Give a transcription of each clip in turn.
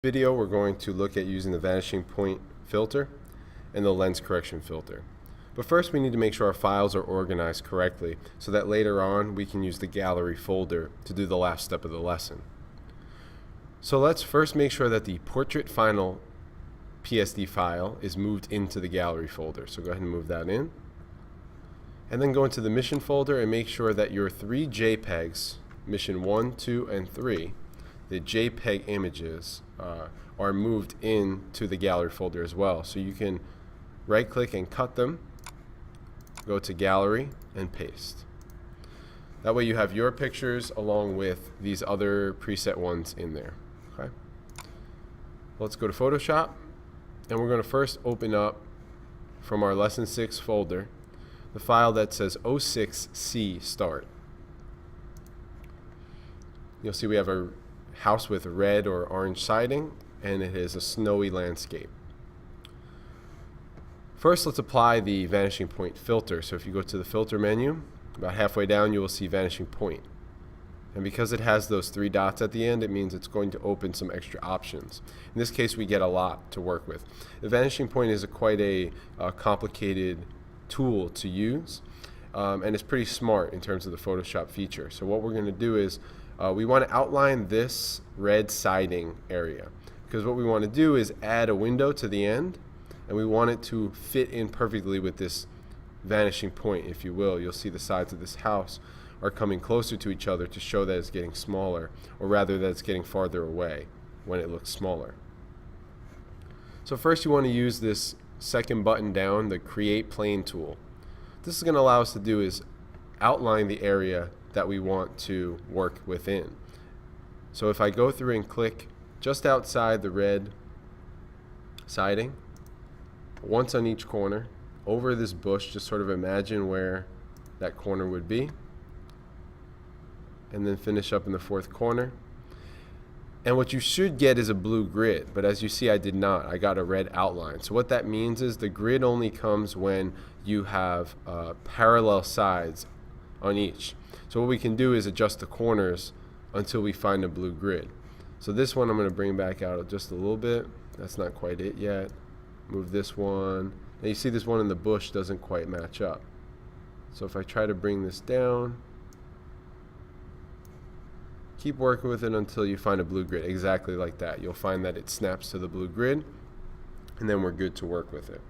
Video, we're going to look at using the vanishing point filter and the lens correction filter. But first we need to make sure our files are organized correctly so that later on we can use the gallery folder to do the last step of the lesson. So let's first make sure that the portrait final PSD file is moved into the gallery folder. So go ahead and move that in. And then go into the mission folder and make sure that your 3 JPEGs, mission 1, 2, and 3, the JPEG images are moved into the gallery folder as well. So you can right click and cut them, go to gallery and paste. That way you have your pictures along with these other preset ones in there. Okay. Let's go to Photoshop, and we're going to first open up from our lesson 6 folder the file that says 06C start. You'll see we have a house with red or orange siding, and it is a snowy landscape. First, let's apply the vanishing point filter. So if you go to the filter menu, about halfway down you will see vanishing point. And because it has those 3 dots at the end, it means it's going to open some extra options. In this case, we get a lot to work with. The vanishing point is quite a complicated tool to use, and it's pretty smart in terms of the Photoshop feature. So what we're going to do is we want to outline this red siding area, because what we want to do is add a window to the end, and we want it to fit in perfectly with this vanishing point, if you will. You'll see the sides of this house are coming closer to each other to show that it's getting smaller, or rather that it's getting farther away when it looks smaller. So first you want to use this second button down, the Create Plane tool. This is going to allow us to do is outline the area that we want to work within. So if I go through and click just outside the red siding, once on each corner, over this bush, just sort of imagine where that corner would be, and then finish up in the 4th corner. And what you should get is a blue grid, but as you see I did not. I got a red outline. So what that means is the grid only comes when you have parallel sides on each. So what we can do is adjust the corners until we find a blue grid. So this one I'm going to bring back out just a little bit. That's not quite it yet. Move this one. Now you see this one in the bush doesn't quite match up. So if I try to bring this down, keep working with it until you find a blue grid, exactly like that. You'll find that it snaps to the blue grid, and then we're good to work with it.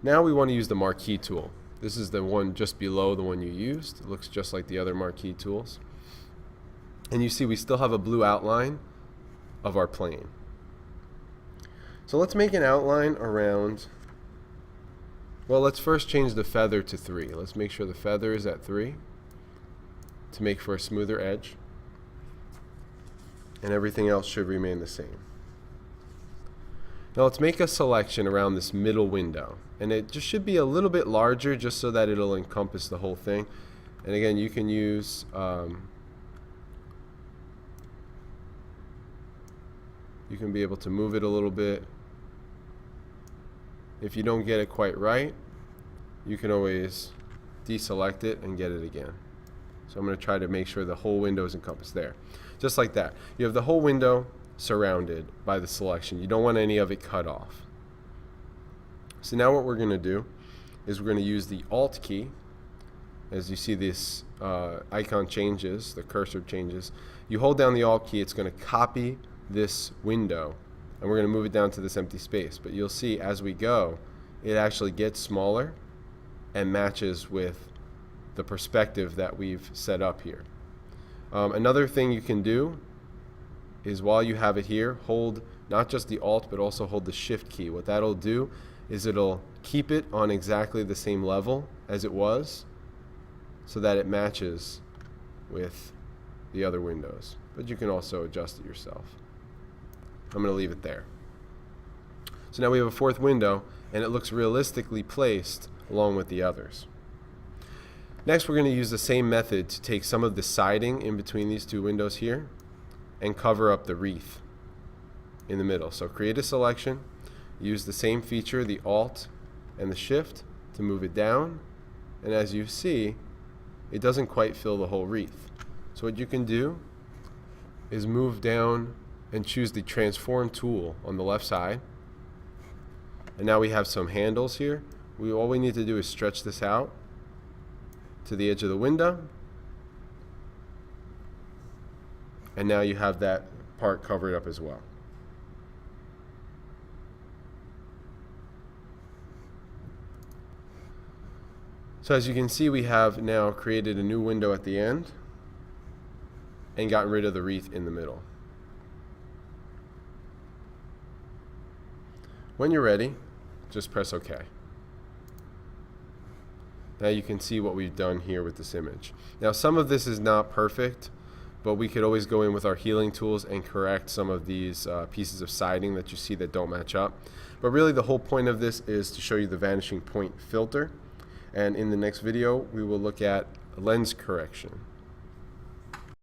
Now we want to use the marquee tool. This is the one just below the one you used. It looks just like the other marquee tools. And you see we still have a blue outline of our plane. So let's make an outline around, well, let's first change the feather to 3. Let's make sure the feather is at 3 to make for a smoother edge. And everything else should remain the same. Now let's make a selection around this middle window, and it just should be a little bit larger just so that it'll encompass the whole thing. And again, you can use you can be able to move it a little bit. If you don't get it quite right, you can always deselect it and get it again. So I'm going to try to make sure the whole window is encompassed there. Just like that. You have the whole window surrounded by the selection. You don't want any of it cut off. So now what we're going to do is we're going to use the Alt key. As you see this icon changes, the cursor changes. You hold down the Alt key, it's going to copy this window, and we're going to move it down to this empty space. But you'll see as we go, it actually gets smaller and matches with the perspective that we've set up here. Another thing you can do is while you have it here, hold not just the Alt but also hold the Shift key. What that'll do is it'll keep it on exactly the same level as it was so that it matches with the other windows. But you can also adjust it yourself. I'm going to leave it there. So now we have a 4th window, and it looks realistically placed along with the others. Next, we're going to use the same method to take some of the siding in between these 2 windows here and cover up the wreath in the middle. So create a selection, use the same feature, the Alt and the Shift, to move it down, and as you see, it doesn't quite fill the whole wreath. So what you can do is move down and choose the transform tool on the left side. And now we have some handles here. All we need to do is stretch this out to the edge of the window. And now you have that part covered up as well. So as you can see, we have now created a new window at the end and gotten rid of the wreath in the middle. When you're ready, just press OK. Now you can see what we've done here with this image. Now some of this is not perfect, but we could always go in with our healing tools and correct some of these pieces of siding that you see that don't match up. But really the whole point of this is to show you the vanishing point filter. And in the next video, we will look at lens correction.